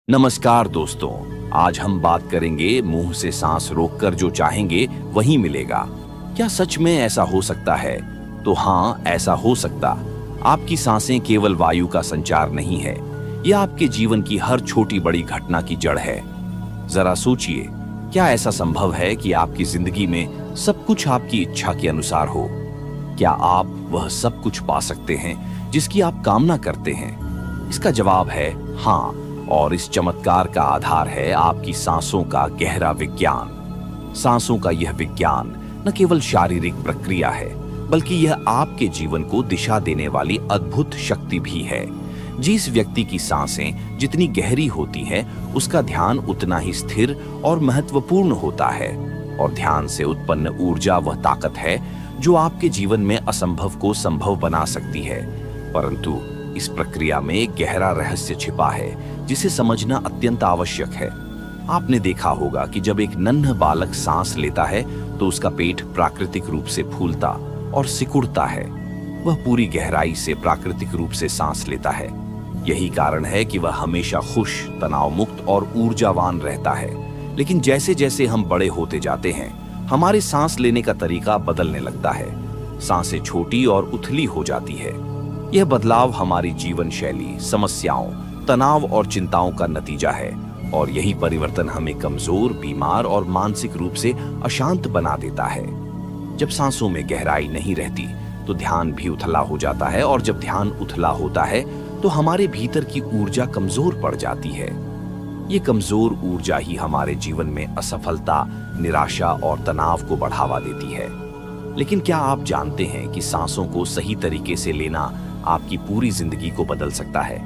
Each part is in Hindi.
नमस्कार दोस्तों, आज हम बात करेंगे मुंह से सांस रोककर जो चाहेंगे वही मिलेगा। क्या सच में ऐसा हो सकता है? तो हाँ, ऐसा हो सकता। आपकी सांसें केवल वायु का संचार नहीं है, यह आपके जीवन की हर छोटी बड़ी घटना की जड़ है। जरा सोचिए, क्या ऐसा संभव है कि आपकी जिंदगी में सब कुछ आपकी इच्छा के अनुसार हो? क्या आप वह सब कुछ पा सकते हैं जिसकी आप कामना करते हैं? इसका जवाब है हाँ, और इस चमत्कार का आधार है आपकी सांसों का गहरा विज्ञान। सांसों का यह विज्ञान न केवल शारीरिक प्रक्रिया है, बल्कि यह आपके जीवन को दिशा देने वाली अद्भुत शक्ति भी है। जिस व्यक्ति की सांसें जितनी गहरी होती हैं, उसका ध्यान उतना ही स्थिर और महत्वपूर्ण होता है। और ध्यान से उत्पन्न ऊर्जा वह ताकत है जो आपके जीवन में असंभव को संभव बना सकती है। परंतु इस प्रक्रिया में एक गहरा रहस्य छिपा है जिसे समझना अत्यंत आवश्यक है। आपने देखा होगा कि जब एक नन्हा बालक सांस लेता है तो उसका पेट प्राकृतिक रूप से फूलता और सिकुड़ता है। वह पूरी गहराई से प्राकृतिक रूप से सांस लेता है। यही कारण है कि वह हमेशा खुश, तनाव मुक्त और ऊर्जावान रहता है। लेकिन जैसे जैसे हम बड़े होते जाते हैं, हमारे सांस लेने का तरीका बदलने लगता है। सांसें छोटी और उथली हो जाती है। यह बदलाव हमारी जीवन शैली, समस्याओं, तनाव और चिंताओं का नतीजा है। और यही परिवर्तन हमें कमजोर, बीमार और मानसिक रूप से अशांत बना देता है। जब सांसों में गहराई नहीं रहती तो ध्यान भी उथला हो जाता है, और जब ध्यान उथला होता है तो हमारे भीतर की ऊर्जा कमजोर पड़ जाती है। ये कमजोर ऊर्जा ही हमारे जीवन में असफलता, निराशा और तनाव को बढ़ावा देती है। लेकिन क्या आप जानते हैं कि सांसों को सही तरीके से लेना आपकी पूरी जिंदगी को बदल सकता है?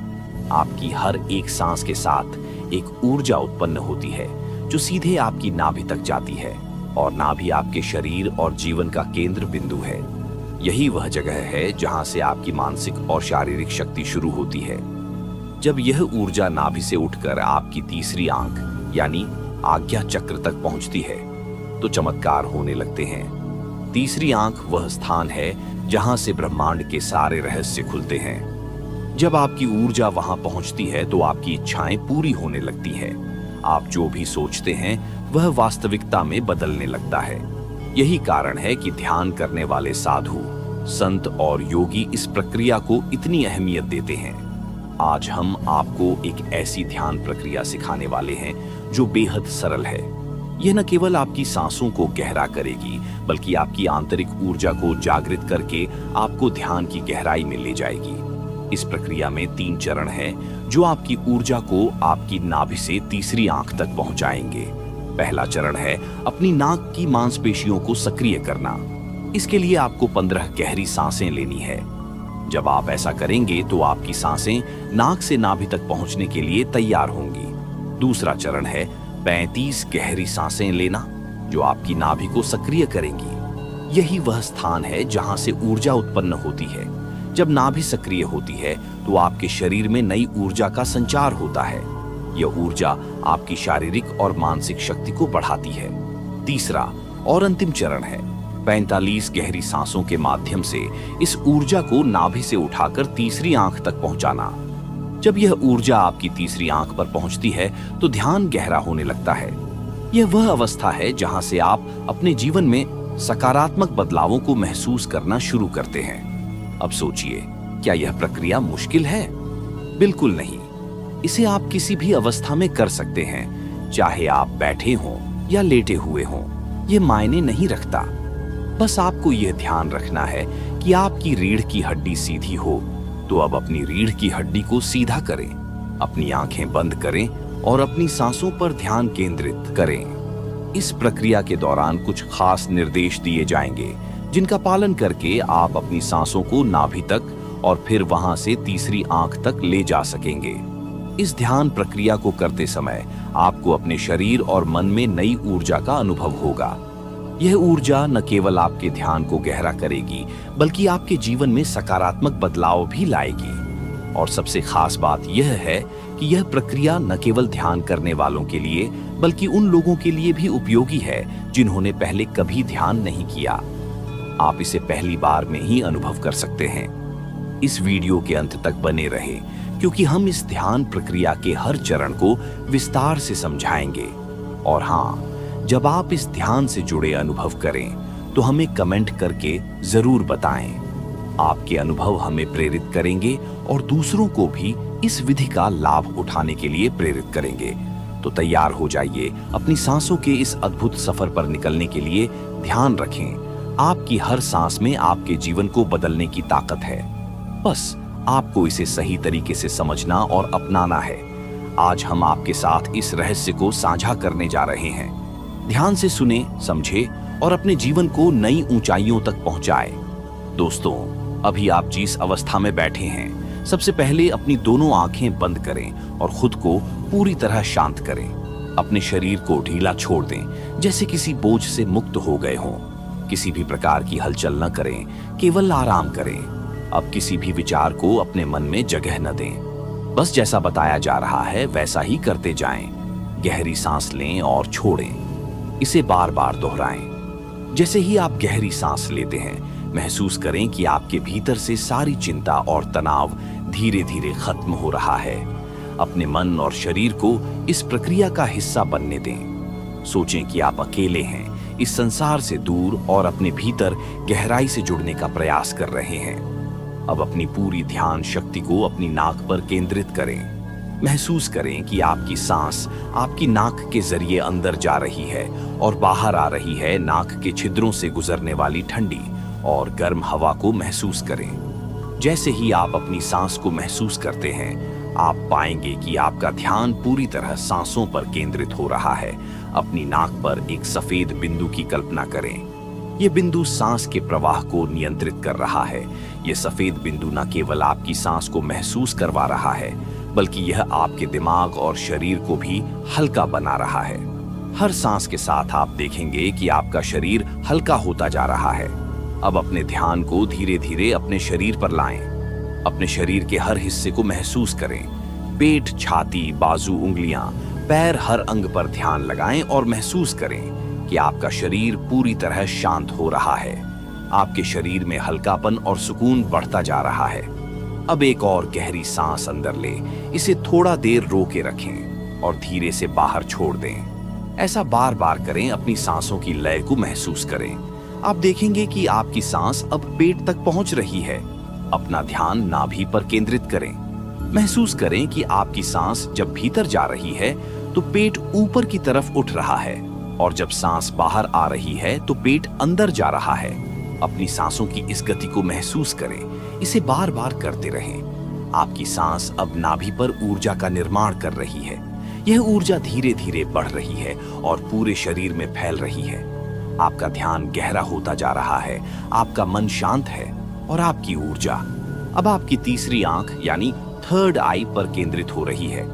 आपकी हर एक सांस के साथ एक ऊर्जा उत्पन्न होती है जो सीधे आपकी नाभि तक जाती है, और नाभि आपके शरीर और जीवन का केंद्र बिंदु है। यही वह जगह है जहां से आपकी मानसिक और शारीरिक शक्ति शुरू होती है। जब यह ऊर्जा नाभि से उठकर आपकी तीसरी आंख यानी आज्ञा चक्र तक पहुंचती है तो चमत्कार होने लगते हैं। तीसरी आंख वह स्थान है जहां से ब्रह्मांड के सारे रहस्य खुलते हैं। जब आपकी ऊर्जा वहां पहुंचती है तो आपकी इच्छाएं पूरी होने लगती हैं। आप जो भी सोचते हैं वह वास्तविकता में बदलने लगता है। यही कारण है कि ध्यान करने वाले साधु, संत और योगी इस प्रक्रिया को इतनी अहमियत देते हैं। आज हम आपको एक ऐसी ध्यान प्रक्रिया सिखाने वाले हैं जो बेहद सरल है। यह न केवल आपकी सांसों को गहरा करेगी, बल्कि आपकी आंतरिक ऊर्जा को जागृत करके आपको ध्यान की गहराई में ले जाएगी। इस प्रक्रिया में 3 चरण हैं जो आपकी ऊर्जा को आपकी नाभि से तीसरी आंख तक पहुंचाएंगे। पहला चरण है अपनी नाक की मांसपेशियों को सक्रिय करना। इसके लिए आपको 15 गहरी सांसें लेनी है। जब आप ऐसा करेंगे तो आपकी सांसें नाक से नाभि तक पहुंचने के लिए तैयार होंगी। दूसरा चरण है 35 गहरी सांसें लेना, जो आपकी नाभि को सक्रिय करेंगी। यही वह स्थान है जहां से ऊर्जा उत्पन्न होती है। जब नाभि सक्रिय होती है तो आपके शरीर में नई ऊर्जा का संचार होता है। यह ऊर्जा आपकी शारीरिक और मानसिक शक्ति को बढ़ाती है। तीसरा और अंतिम चरण है 45 गहरी सांसों के माध्यम से इस ऊर्जा को नाभि से उठाकर तीसरी आंख तक पहुंचाना। जब यह ऊर्जा आपकी तीसरी आंख पर पहुंचती है तो ध्यान गहरा होने लगता है। यह वह अवस्था है जहां से आप अपने जीवन में सकारात्मक बदलावों को महसूस करना शुरू करते हैं। अब सोचिए, क्या यह प्रक्रिया मुश्किल है? बिल्कुल नहीं। इसे आप किसी भी अवस्था में कर सकते हैं, चाहे आप बैठे हों या लेटे हुए हों। यह मायने नहीं रखता। बस आपको यह ध्यान रखना है कि आपकी रीढ़ की हड्डी सीधी हो। तो अब अपनी रीढ़ की हड्डी को सीधा करें, अपनी आंखें बंद करें और अपनी सांसों पर ध्यान केंद्रित करें। इस प्रक्रिया के दौरान कुछ खास निर्देश दिए जाएंगे जिनका पालन करके आप अपनी सांसों को नाभि तक और फिर वहां से तीसरी आंख तक ले जा सकेंगे। इस ध्यान प्रक्रिया को करते समय आपको अपने शरीर और मन में नई ऊर्जा का अनुभव होगा। यह ऊर्जा न केवल आपके ध्यान को गहरा करेगी, बल्कि आपके जीवन में सकारात्मक बदलाव भी लाएगी। और सबसे खास बात यह है कि यह प्रक्रिया न केवल ध्यान करने वालों के लिए, बल्कि उन लोगों के लिए भी उपयोगी है जिन्होंने पहले कभी ध्यान नहीं किया। आप इसे पहली बार में ही अनुभव कर सकते हैं। इस वीडियो के अंत तक बने रहें, क्योंकि हम इस ध्यान प्रक्रिया के हर चरण को विस्तार से समझाएंगे। और हाँ, जब आप इस ध्यान से जुड़े अनुभव करें तो हमें कमेंट करके जरूर बताएं। आपके अनुभव हमें प्रेरित करेंगे और दूसरों को भी इस विधि का लाभ उठाने के लिए प्रेरित करेंगे। तो तैयार हो जाइए अपनी सांसों के इस अद्भुत सफर पर निकलने के लिए। ध्यान रखें, आपकी हर सांस में आपके जीवन को बदलने की ताकत है। बस आपको इसे सही तरीके से समझना और अपनाना है। आज हम आपके साथ इस रहस्य को साझा करने जा रहे हैं। ध्यान से सुने, समझे और अपने जीवन को नई ऊंचाइयों तक पहुंचाए। दोस्तों, अभी आप जिस अवस्था में बैठे हैं, सबसे पहले अपनी दोनों आंखें बंद करें और खुद को पूरी तरह शांत करें। अपने शरीर को ढीला छोड़ दें, जैसे किसी बोझ से मुक्त हो गए हों। किसी भी प्रकार की हलचल न करें, केवल आराम करें। अब किसी भी विचार को अपने मन में जगह न दें। बस जैसा बताया जा रहा है वैसा ही करते जाएं। गहरी सांस लें और छोड़ें। इसे बार बार दोहराएं। जैसे ही आप गहरी सांस लेते हैं, महसूस करें कि आपके भीतर से सारी चिंता और तनाव धीरे धीरे खत्म हो रहा है। अपने मन और शरीर को इस प्रक्रिया का हिस्सा बनने दें। सोचें कि आप अकेले हैं, इस संसार से दूर और अपने भीतर गहराई से जुड़ने का प्रयास कर रहे हैं। अब अपनी पूरी ध्यान शक्ति को अपनी नाक पर केंद्रित करें। महसूस करें कि आपकी सांस आपकी नाक के जरिए अंदर जा रही है और बाहर आ रही है। नाक के छिद्रों से गुजरने वाली ठंडी और गर्म हवा को महसूस करें। जैसे ही आप अपनी सांस को महसूस करते हैं, आप पाएंगे कि आपका ध्यान पूरी तरह सांसों पर केंद्रित हो रहा है। अपनी नाक पर एक सफेद बिंदु की कल्पना करें। यह बिंदु सांस के प्रवाह को नियंत्रित कर रहा है। यह सफेद बिंदु न केवल आपकी सांस को महसूस करवा रहा है, बल्कि यह आपके दिमाग और शरीर को भी हल्का बना रहा है। हर सांस के साथ आप देखेंगे कि आपका शरीर हल्का होता जा रहा है। अब अपने ध्यान को धीरे धीरे अपने शरीर पर लाएं। अपने शरीर के हर हिस्से को महसूस करें। पेट, छाती, बाजू, उंगलियां, पैर, हर अंग पर ध्यान लगाएं और महसूस करें कि आपका शरीर पूरी तरह शांत हो रहा है। आपके शरीर में हल्कापन और सुकून बढ़ता जा रहा है। अब एक और गहरी सांस अंदर ले। इसे थोड़ा देर रोके रखें और धीरे से बाहर छोड़ दें। ऐसा बार बार करें। अपनी सांसों की लय को महसूस करें। आप देखेंगे कि आपकी सांस अब पेट तक पहुंच रही है। अपना ध्यान नाभि पर केंद्रित करें। महसूस करें कि आपकी सांस जब भीतर जा रही है तो पेट ऊपर की तरफ उठ रहा है, और जब सांस बाहर आ रही है तो पेट अंदर जा रहा है। अपनी सांसों की इस गति को महसूस करें। इसे बार बार करते रहें। आपकी सांस अब नाभि पर ऊर्जा का निर्माण कर रही है। यह ऊर्जा धीरे धीरे बढ़ रही है और पूरे शरीर में फैल रही है। आपका ध्यान गहरा होता जा रहा है। आपका मन शांत है और आपकी ऊर्जा अब आपकी तीसरी आंख यानी थर्ड आई पर केंद्रित हो रही है।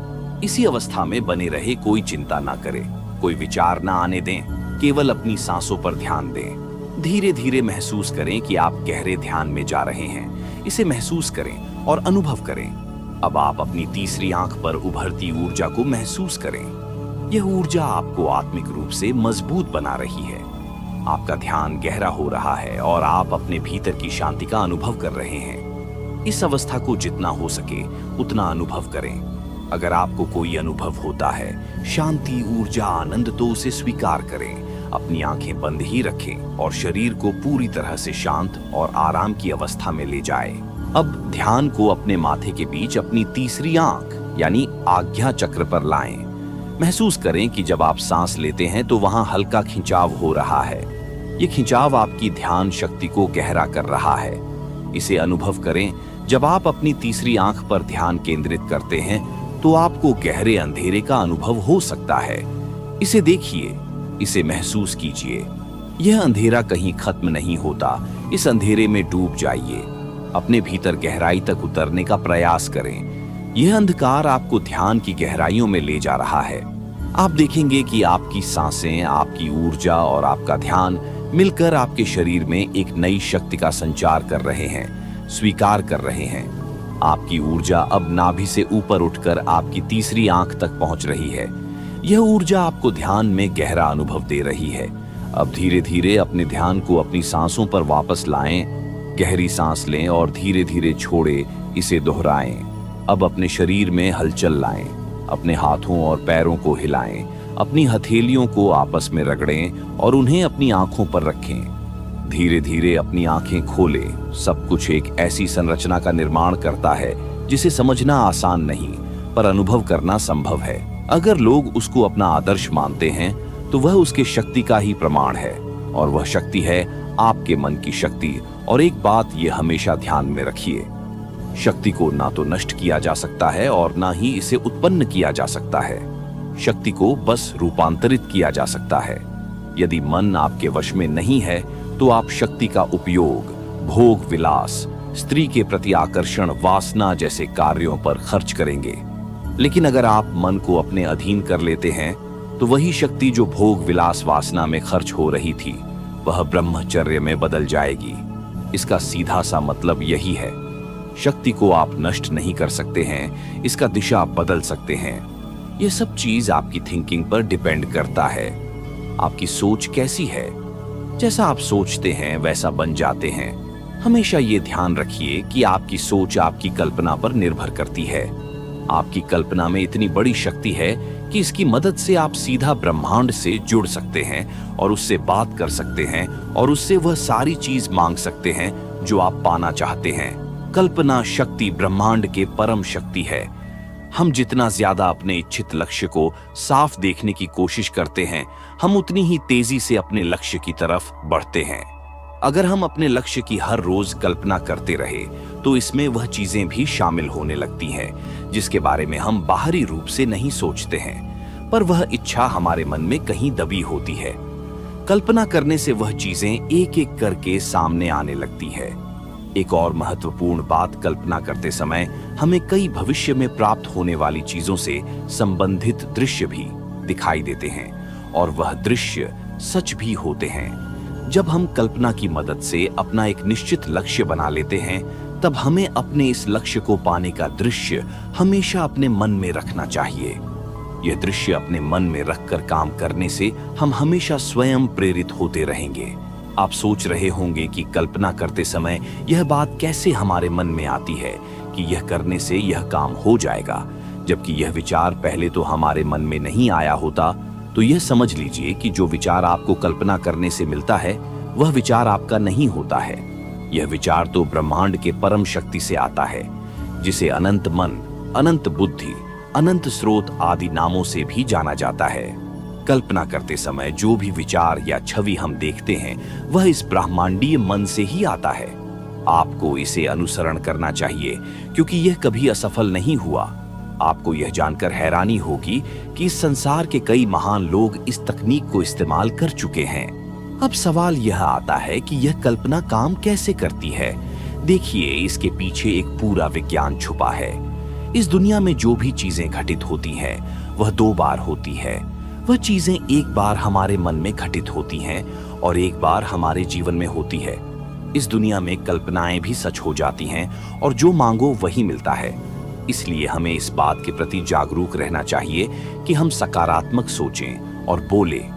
इसी अवस्था में बने रहे। कोई चिंता ना करें, कोई विचार ना आने दें। केवल अपनी सांसों पर ध्यान दें। धीरे धीरे महसूस करें कि आप गहरे ध्यान में जा रहे हैं। इसे महसूस करें और अनुभव करें। अब आप अपनी तीसरी आंख पर उभरती ऊर्जा को महसूस करें। यह ऊर्जा आपको आत्मिक रूप से मजबूत बना रही है। आपका ध्यान गहरा हो रहा है और आप अपने भीतर की शांति का अनुभव कर रहे हैं। इस अवस्था को जितना हो सके उतना अनुभव करें। अगर आपको कोई अनुभव होता है, शांति, ऊर्जा, आनंद, तो उसे स्वीकार करें। अपनी आंखें बंद ही रखें और शरीर को पूरी तरह से शांत और आराम की अवस्था में ले जाएं। अब ध्यान को अपने माथे के बीच अपनी तीसरी आंख यानी आज्ञा चक्र पर लाएं। महसूस करें कि जब आप सांस लेते हैं तो वहां हल्का खिंचाव हो रहा है। ये खिंचाव आपकी ध्यान शक्ति को गहरा कर रहा है। इसे अनुभव करें। जब आप अपनी तीसरी आंख पर ध्यान केंद्रित करते हैं तो आपको गहरे अंधेरे का अनुभव हो सकता है। इसे देखिए, इसे महसूस कीजिए। यह अंधेरा कहीं खत्म नहीं होता। इस अंधेरे में डूब जाइए। अपने भीतर गहराई तक उतरने का प्रयास करें। यह अंधकार आपको ध्यान की गहराइयों में ले जा रहा है। आप देखेंगे कि आपकी सांसें, आपकी ऊर्जा और आपका ध्यान मिलकर आपके शरीर में एक नई शक्ति का संचार कर रहे हैं, स्वीकार कर रहे हैं। आपकी ऊर्जा अब नाभि से ऊपर उठकर आपकी तीसरी आंख तक पहुंच रही है। यह ऊर्जा आपको ध्यान में गहरा अनुभव दे रही है। अब धीरे धीरे अपने ध्यान को अपनी सांसों पर वापस लाएं। गहरी सांस लें और धीरे धीरे छोड़े। इसे दोहराएं। अब अपने शरीर में हलचल लाएं, अपने हाथों और पैरों को हिलाएं, अपनी हथेलियों को आपस में रगड़ें और उन्हें अपनी आंखों पर रखें। धीरे धीरे अपनी आंखें खोलें। सब कुछ एक ऐसी संरचना का निर्माण करता है जिसे समझना आसान नहीं, पर अनुभव करना संभव है। अगर लोग उसको अपना आदर्श मानते हैं तो वह उसके शक्ति का ही प्रमाण है, और वह शक्ति है आपके मन की शक्ति। और एक बात ये हमेशा ध्यान में रखिए, शक्ति को ना तो नष्ट किया जा सकता है और ना ही इसे उत्पन्न किया जा सकता है। शक्ति को बस रूपांतरित किया जा सकता है। यदि मन आपके वश में नहीं है तो आप शक्ति का उपयोग भोग विलास, स्त्री के प्रति आकर्षण, वासना जैसे कार्यों पर खर्च करेंगे। लेकिन अगर आप मन को अपने अधीन कर लेते हैं तो वही शक्ति जो भोग विलास वासना में खर्च हो रही थी वह ब्रह्मचर्य में बदल जाएगी। इसका सीधा सा मतलब यही है, शक्ति को आप नष्ट नहीं कर सकते हैं, इसका दिशा बदल सकते हैं। यह सब चीज आपकी थिंकिंग पर डिपेंड करता है। आपकी सोच कैसी है, जैसा आप सोचते हैं वैसा बन जाते हैं। हमेशा ये ध्यान रखिए कि आपकी सोच आपकी कल्पना पर निर्भर करती है। आपकी कल्पना में इतनी बड़ी शक्ति है कि इसकी मदद से आप सीधा ब्रह्मांड से जुड़ सकते हैं और उससे बात कर सकते हैं और उससे वह सारी चीज मांग सकते हैं जो आप पाना चाहते हैं। कल्पना शक्ति ब्रह्मांड के परम शक्ति है। हम जितना ज्यादा अपने इच्छित लक्ष्य को साफ देखने की कोशिश करते हैं, हम उतनी ही तेजी से अपने लक्ष्य की तरफ बढ़ते हैं। अगर हम अपने लक्ष्य की हर रोज कल्पना करते रहे तो इसमें वह चीजें भी शामिल होने लगती हैं जिसके बारे में हम बाहरी रूप से नहीं सोचते हैं, पर वह इच्छा हमारे मन में कहीं दबी होती है। कल्पना करने से वह चीजें एक एक करके सामने आने लगती है। एक और महत्वपूर्ण बात, कल्पना करते समय हमें कई भविष्य में प्राप्त होने वाली चीजों से संबंधित दृश्य भी दिखाई देते हैं और वह दृश्य सच भी होते हैं। जब हम कल्पना की मदद से अपना एक निश्चित लक्ष्य बना लेते हैं तब हमें अपने इस लक्ष्य को पाने का दृश्य हमेशा अपने मन में रखना चाहिए। यह दृश्य अपने मन में रखकर काम करने से हम हमेशा स्वयं प्रेरित होते रहेंगे। आप सोच रहे होंगे कि कल्पना करते समय यह बात कैसे हमारे मन में आती है कि यह करने से यह काम हो जाएगा, जबकि यह विचार पहले तो हमारे मन में नहीं आया होता। तो यह समझ लीजिए कि जो विचार आपको कल्पना करने से मिलता है वह विचार आपका नहीं होता है। यह विचार तो ब्रह्मांड के परम शक्ति से आता है, जिसे अनंत मन, अनंत बुद्धि, अनंत स्रोत आदि नामों से भी जाना जाता है। कल्पना करते समय जो भी विचार या छवि हम देखते हैं वह इस ब्रह्मांडीय मन से ही आता है। आपको इसे अनुसरण करना चाहिए क्योंकि यह कभी असफल नहीं हुआ। आपको यह जानकर हैरानी होगी कि इस संसार के कई महान लोग इस तकनीक को इस्तेमाल कर चुके हैं। अब सवाल यह आता है कि यह कल्पना काम कैसे करती है। देखिए, इसके पीछे एक पूरा विज्ञान छुपा है। इस दुनिया में जो भी चीजें घटित होती हैं वह दो बार होती है। वह चीजें एक बार हमारे मन में घटित होती हैं और एक बार हमारे जीवन में होती है। इस दुनिया में कल्पनाएं भी सच हो जाती हैं और जो मांगो वही मिलता है। इसलिए हमें इस बात के प्रति जागरूक रहना चाहिए कि हम सकारात्मक सोचें और बोलें,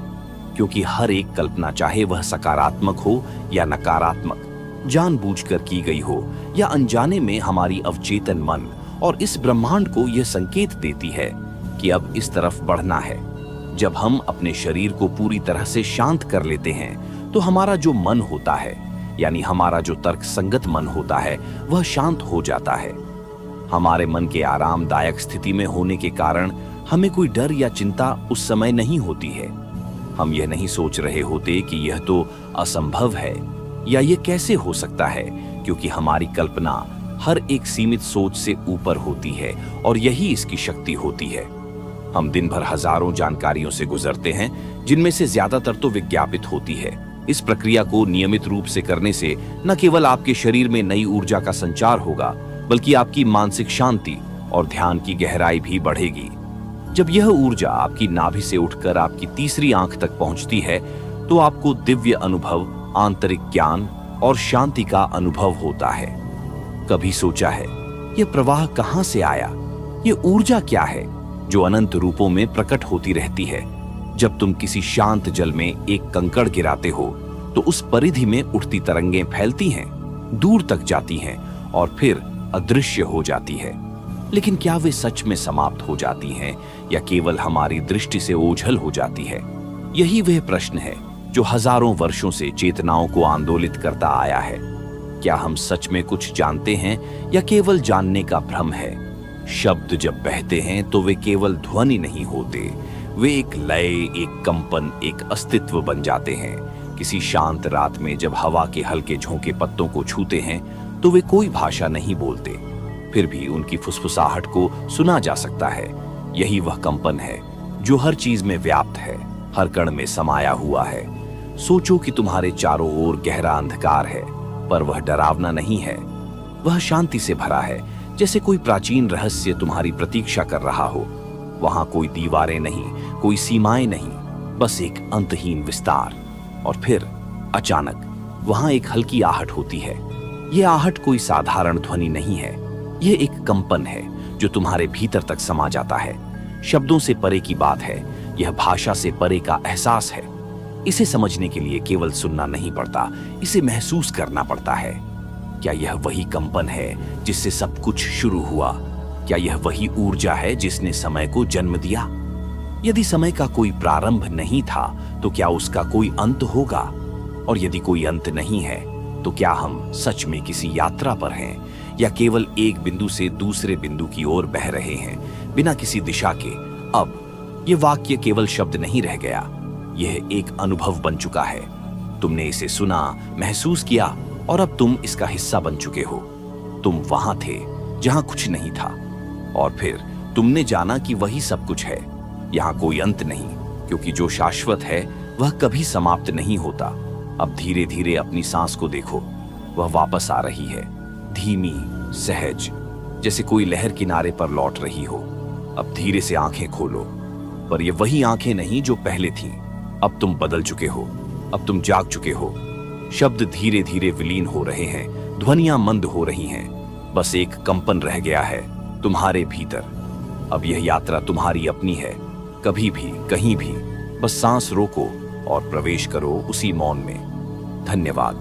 क्योंकि हर एक कल्पना, चाहे वह सकारात्मक हो या नकारात्मक, जानबूझकर की गई हो या अनजाने में, हमारी अवचेतन मन और इस ब्रह्मांड को यह संकेत देती है कि अब इस तरफ बढ़ना है। जब हम अपने शरीर को पूरी तरह से शांत कर लेते हैं तो हमारा जो मन होता है, यानी हमारा जो तर्क संगत मन होता है, वह शांत हो जाता है। हमारे मन के आरामदायक स्थिति में होने के कारण हमें कोई डर या चिंता उस समय नहीं होती है। हम यह नहीं सोच रहे होते कि यह तो असंभव है या यह कैसे हो सकता है, क्योंकि हमारी कल्पना हर एक सीमित सोच से ऊपर होती है और यही इसकी शक्ति होती है। हम दिन भर हजारों जानकारियों से गुजरते हैं, जिनमें से ज्यादातर तो विज्ञापित होती है। इस प्रक्रिया को नियमित रूप से करने से न केवल आपके शरीर में नई ऊर्जा का संचार होगा, बल्कि आपकी मानसिक शांति और ध्यान की गहराई भी बढ़ेगी। जब यह ऊर्जा आपकी नाभि से उठकर आपकी तीसरी आंख तक पहुंचती है तो आपको दिव्य अनुभव, आंतरिक ज्ञान और शांति का अनुभव होता है। कभी सोचा है यह प्रवाह कहां से आया? यह ऊर्जा क्या है जो अनंत रूपों में प्रकट होती रहती है? जब तुम किसी शांत जल में एक कंकड़ गिराते हो तो उस परिधि में उठती तरंगें फैलती हैं, दूर तक जाती हैं और फिर अदृश्य हो जाती है। लेकिन क्या वे सच में समाप्त हो जाती हैं या केवल हमारी दृष्टि से ओझल हो जाती है? यही वह प्रश्न है जो हजारों वर्षों से चेतनाओं को आंदोलित करता आया है। क्या हम सच में कुछ जानते हैं या केवल जानने का भ्रम है? शब्द जब बहते हैं तो वे केवल ध्वनि नहीं होते, वे एक लय, एक कंपन, एक अस्तित्व बन जाते हैं। किसी शांत रात में जब हवा के हल्के झोंके पत्तों को छूते हैं तो वे कोई भाषा नहीं बोलते, फिर भी उनकी फुसफुसाहट को सुना जा सकता है। यही वह कंपन है जो हर चीज में व्याप्त है, हर कण में समाया हुआ है। सोचो कि तुम्हारे चारों ओर गहरा अंधकार है, पर वह डरावना नहीं है, वह शांति से भरा है, जैसे कोई प्राचीन रहस्य तुम्हारी प्रतीक्षा कर रहा हो। वहां कोई दीवारें नहीं, कोई सीमाएं नहीं, बस एक अंतहीन विस्तार। और फिर अचानक वहां एक हल्की आहट होती है। यह आहट कोई साधारण ध्वनि नहीं है, यह एक कंपन है जो तुम्हारे भीतर तक समा जाता है। शब्दों से परे की बात है, यह भाषा से परे का एहसास है। इसे समझने के लिए केवल सुनना नहीं पड़ता, इसे महसूस करना पड़ता है। क्या यह वही कंपन है जिससे सब कुछ शुरू हुआ? क्या यह वही ऊर्जा है जिसने समय को जन्म दिया? यदि समय का कोई प्रारंभ नहीं था तो क्या उसका कोई अंत होगा? और यदि कोई अंत नहीं है तो क्या हम सच में किसी यात्रा पर हैं या केवल एक बिंदु से दूसरे बिंदु की ओर बह रहे हैं बिना किसी दिशा के? अब यह वाक्य केवल शब्द नहीं रह गया, यह एक अनुभव बन चुका है। तुमने इसे सुना, महसूस किया और अब तुम इसका हिस्सा बन चुके हो। तुम वहां थे जहां कुछ नहीं था और फिर तुमने जाना कि वही सब कुछ है। यहां कोई अंत नहीं, क्योंकि जो शाश्वत है वह कभी समाप्त नहीं होता। अब धीरे धीरे अपनी सांस को देखो, वह वापस आ रही है, धीमी, सहज, जैसे कोई लहर किनारे पर लौट रही हो। अब धीरे से आंखें खोलो, पर ये वही आंखें नहीं जो पहले थीं। अब तुम बदल चुके हो, अब तुम जाग चुके हो। शब्द धीरे धीरे विलीन हो रहे हैं, ध्वनियां मंद हो रही हैं, बस एक कंपन रह गया है तुम्हारे भीतर। अब यह यात्रा तुम्हारी अपनी है, कभी भी, कहीं भी, बस सांस रोको और प्रवेश करो उसी मौन में। धन्यवाद।